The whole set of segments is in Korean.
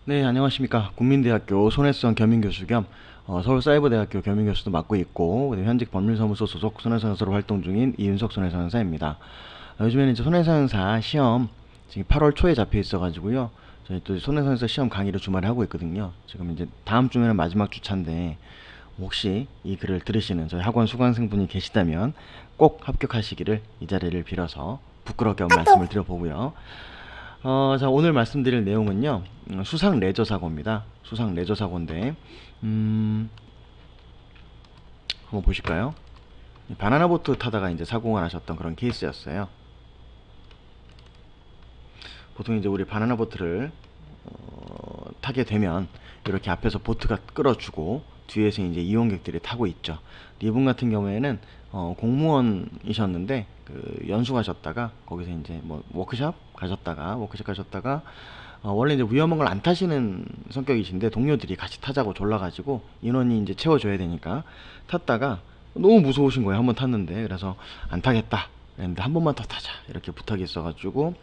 네, 안녕하십니까. 국민대학교 손해성 겸임교수 겸 서울사이버대학교 겸임교수도 맡고 있고 현직 법률사무소 소속 손해상사로 활동 중인 이윤석 손해상사입니다. 요즘에는 이제 손해상사 시험 지금 8월 초에 잡혀 있어가지고요. 저희 또 손해상사 시험 강의를 주말에 하고 있거든요. 지금 이제 다음 주면 마지막 주차인데 혹시 이 글을 들으시는 저희 학원 수강생분이 계시다면 꼭 합격하시기를 이 자리를 빌어서 부끄럽게 한 말씀을 드려보고요. 자, 오늘 말씀드릴 내용은요, 수상 레저 사고입니다. 수상 레저 사고인데, 한번 보실까요? 바나나 보트 타다가 이제 사고가 나셨던 그런 케이스였어요. 보통 이제 우리 바나나 보트를 타게 되면 이렇게 앞에서 보트가 끌어주고 뒤에서 이제 이용객들이 타고 있죠. 이분 같은 경우에는 공무원이셨는데 그 연수 가셨다가 거기서 이제 뭐 워크숍 가셨다가 원래 이제 위험한 걸 안 타시는 성격이신데 동료들이 같이 타자고 졸라가지고 인원이 이제 채워줘야 되니까 탔다가 너무 무서우신 거예요. 한번 탔는데. 그래서 안 타겠다 그랬는데 한 번만 더 타자 이렇게 부탁이 있어가지고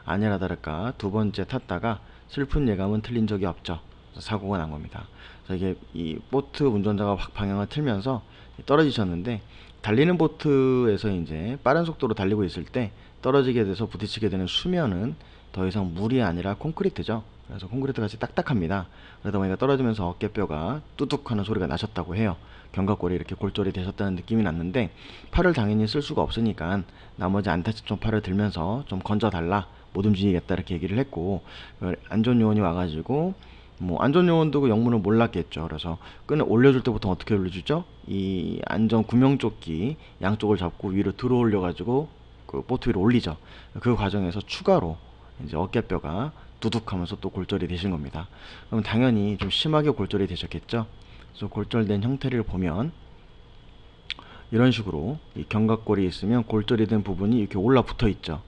아니라 다를까 두 번째 탔다가 슬픈 예감은 틀린 적이 없죠. 사고가 난 겁니다. 그래서 이게 이 보트 운전자가 확 방향을 틀면서 떨어지셨는데 달리는 보트에서 이제 빠른 속도로 달리고 있을 때 떨어지게 돼서 부딪히게 되는 수면은 더 이상 물이 아니라 콘크리트죠. 그래서 콘크리트 같이 딱딱합니다. 그러다 보니까 떨어지면서 어깨뼈가 뚜둑하는 소리가 나셨다고 해요. 견갑골이 이렇게 골절이 되셨다는 느낌이 났는데 팔을 당연히 쓸 수가 없으니까 나머지 안 다친 쪽 팔을 들면서 좀 건져달라, 못 움직이겠다 이렇게 얘기를 했고 안전요원이 와가지고 뭐 안전요원도 그 영문을 몰랐겠죠. 그래서 끈을 올려줄 때 보통 어떻게 올려주죠? 이 안전 구명조끼 양쪽을 잡고 위로 들어 올려가지고 그 보트 위로 올리죠. 그 과정에서 추가로 이제 어깨뼈가 두둑하면서 또 골절이 되신 겁니다. 그럼 당연히 좀 심하게 골절이 되셨겠죠. 그래서 골절된 형태를 보면 이런 식으로 이 견갑골이 있으면 골절이 된 부분이 이렇게 올라붙어 있죠.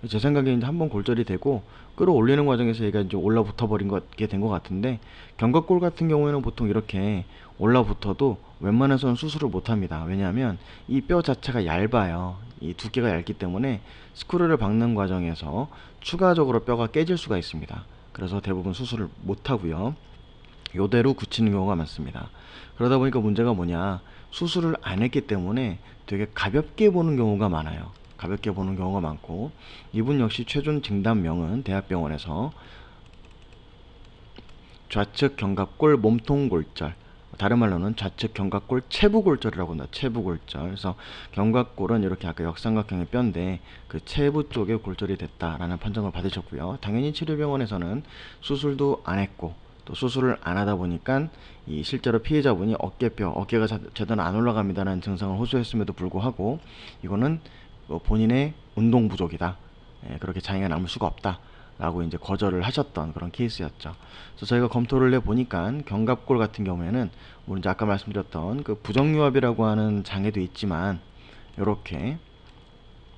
제 생각에 이제 한번 골절이 되고 끌어올리는 과정에서 얘가 이제 올라붙어 버린 게 된 것 같은데 견갑골 같은 경우에는 보통 이렇게 올라붙어도 웬만해서는 수술을 못 합니다. 왜냐하면 이 뼈 자체가 얇아요. 이 두께가 얇기 때문에 스크류를 박는 과정에서 추가적으로 뼈가 깨질 수가 있습니다. 그래서 대부분 수술을 못 하고요. 요대로 굳히는 경우가 많습니다. 그러다 보니까 문제가 뭐냐, 수술을 안 했기 때문에 되게 가볍게 보는 경우가 많아요. 가볍게 보는 경우가 많고 이분 역시 최종 진단명은 대학병원에서 좌측 견갑골 몸통 골절, 다른 말로는 좌측 견갑골 체부골절이라고 한다. 체부골절. 그래서 견갑골은 이렇게 아까 역삼각형의 뼈인데 그 체부 쪽에 골절이 됐다라는 판정을 받으셨고요. 당연히 치료병원에서는 수술도 안 했고 또 수술을 안 하다 보니까 이 실제로 피해자분이 어깨가 제대로 안 올라갑니다라는 증상을 호소했음에도 불구하고 이거는 본인의 운동 부족이다. 그렇게 장애가 남을 수가 없다. 라고 이제 거절을 하셨던 그런 케이스였죠. 그래서 저희가 검토를 해 보니까 견갑골 같은 경우에는 뭐 이제 아까 말씀드렸던 그 부정유압이라고 하는 장애도 있지만 이렇게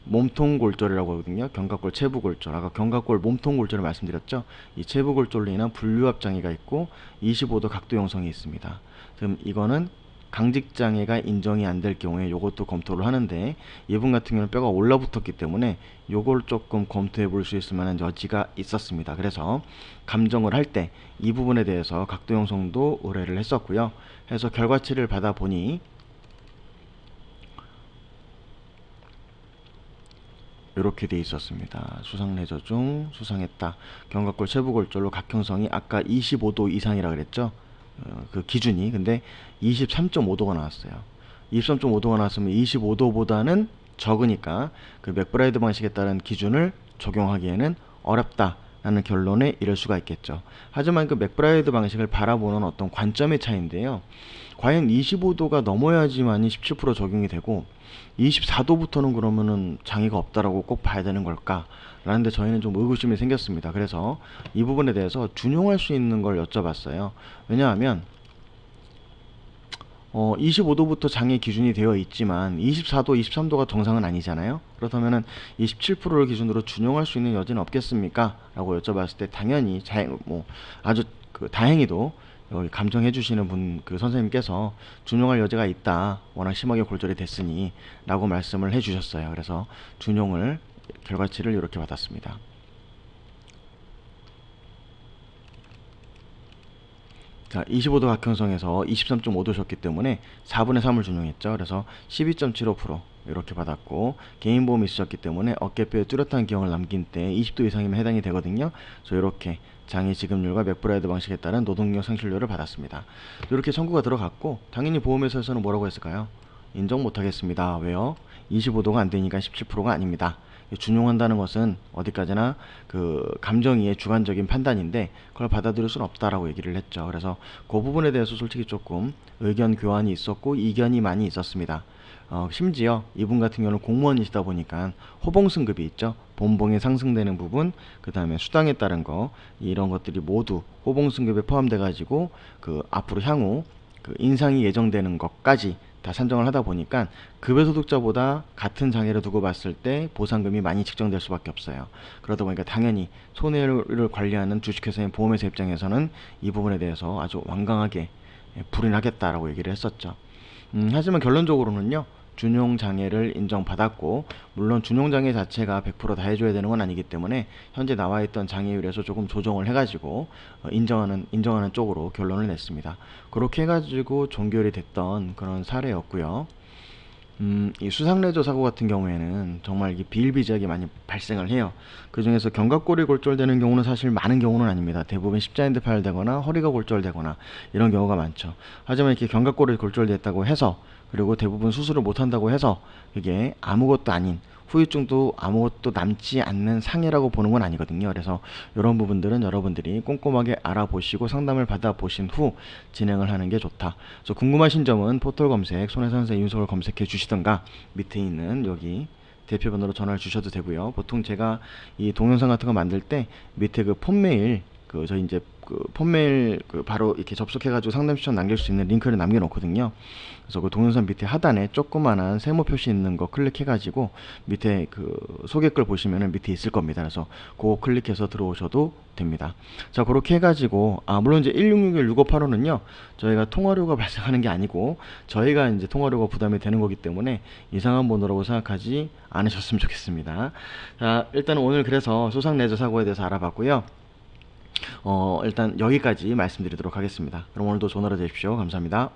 몸통 골절이라고 하거든요. 견갑골 체부골절. 아까 견갑골 몸통 골절을 말씀드렸죠. 이 체부골절로 인한 불유압 장애가 있고 25도 각도 형성이 있습니다. 그럼 이거는 강직 장애가 인정이 안 될 경우에 요것도 검토를 하는데 이분 같은 경우는 뼈가 올라붙었기 때문에 요걸 조금 검토해 볼 수 있을 만한 여지가 있었습니다. 그래서 감정을 할 때 이 부분에 대해서 각도 형성도 의뢰를 했었고요. 해서 결과치를 받아 보니 이렇게 돼 있었습니다. 수상 레저 중 수상했다. 견갑골 체부골절로 각형성이 아까 25도 이상이라 그랬죠. 그 기준이 근데 23.5도가 나왔어요. 23.5도가 나왔으면 25도보다는 적으니까 그 맥브라이드 방식에 따른 기준을 적용하기에는 어렵다라는 결론에 이를 수가 있겠죠. 하지만 그 맥브라이드 방식을 바라보는 어떤 관점의 차이인데요. 과연 25도가 넘어야지만이 17% 적용이 되고 24도부터는 그러면은 장애가 없다라고 꼭 봐야 되는 걸까? 라는데 저희는 좀 의구심이 생겼습니다. 그래서 이 부분에 대해서 준용할 수 있는 걸 여쭤봤어요. 왜냐하면 25도부터 장애 기준이 되어 있지만 24도, 23도가 정상은 아니잖아요. 그렇다면은 27%를 기준으로 준용할 수 있는 여지는 없겠습니까? 라고 여쭤봤을 때 당연히 아주 다행히도 여기 감정해 주시는 분 그 선생님께서 준용할 여지가 있다. 워낙 심하게 골절이 됐으니 라고 말씀을 해 주셨어요. 그래서 준용을 결과치를 이렇게 받았습니다. 자, 25도 각형성에서 23.5도셨기 때문에 4분의 3을 준용했죠. 그래서 12.75% 이렇게 받았고, 개인 보험이 있으셨기 때문에 어깨뼈에 뚜렷한 기형을 남긴 때 20도 이상이면 해당이 되거든요. 그래서 이렇게 장애 지급률과 맥브라이드 방식에 따른 노동력 상실료를 받았습니다. 이렇게 청구가 들어갔고, 당연히 보험회사에서는 뭐라고 했을까요? 인정 못하겠습니다. 왜요? 25도가 안 되니까 17%가 아닙니다. 준용한다는 것은 어디까지나 그 감정이의 주관적인 판단인데 그걸 받아들일 수는 없다라고 얘기를 했죠. 그래서 그 부분에 대해서 솔직히 조금 의견 교환이 있었고 이견이 많이 있었습니다. 심지어 이분 같은 경우는 공무원이시다 보니까 호봉 승급이 있죠. 본봉에 상승되는 부분, 그 다음에 수당에 따른 거, 이런 것들이 모두 호봉 승급에 포함돼 가지고 그 앞으로 향후 그 인상이 예정되는 것까지 다 산정을 하다 보니까 급여소득자보다 같은 장애를 두고 봤을 때 보상금이 많이 측정될 수밖에 없어요. 그러다 보니까 당연히 손해를 관리하는 주식회사인 보험회사 입장에서는 이 부분에 대해서 아주 완강하게 불이나겠다라고 얘기를 했었죠. 하지만 결론적으로는요, 준용장애를 인정받았고, 물론 준용장애 자체가 100% 다 해줘야 되는 건 아니기 때문에 현재 나와있던 장애율에서 조금 조정을 해가지고 인정하는 쪽으로 결론을 냈습니다. 그렇게 해가지고 종결이 됐던 그런 사례였고요. 이 수상레저 사고 같은 경우에는 정말 이게 비일비재하게 많이 발생을 해요. 그 중에서 견갑골이 골절되는 경우는 사실 많은 경우는 아닙니다. 대부분 십자인대 파열되거나 허리가 골절되거나 이런 경우가 많죠. 하지만 이렇게 견갑골이 골절됐다고 해서, 그리고 대부분 수술을 못한다고 해서 이게 아무것도 아닌, 후유증도 아무것도 남지 않는 상해라고 보는 건 아니거든요. 그래서 이런 부분들은 여러분들이 꼼꼼하게 알아보시고 상담을 받아보신 후 진행을 하는 게 좋다. 그래서 궁금하신 점은 포털 검색, 손해산세 인솔을 검색해 주시던가 밑에 있는 여기 대표번호로 전화를 주셔도 되고요. 보통 제가 이 동영상 같은 거 만들 때 밑에 그 폰메일, 그 저희 이제 그 폰메일 그 바로 이렇게 접속해가지고 상담 신청 남길 수 있는 링크를 남겨놓거든요. 그래서 그 동영상 밑에 하단에 조그만한 세모 표시 있는 거 클릭해가지고 밑에 그 소개글 보시면은 밑에 있을 겁니다. 그래서 그거 클릭해서 들어오셔도 됩니다. 자, 그렇게 해가지고 물론 이제 1661-6585는요 저희가 통화료가 발생하는 게 아니고 저희가 이제 통화료가 부담이 되는 거기 때문에 이상한 번호라고 생각하지 않으셨으면 좋겠습니다. 자, 일단 오늘 그래서 수상레저 사고에 대해서 알아봤고요. 일단 여기까지 말씀드리도록 하겠습니다. 그럼 오늘도 좋은 하루 되십시오. 감사합니다.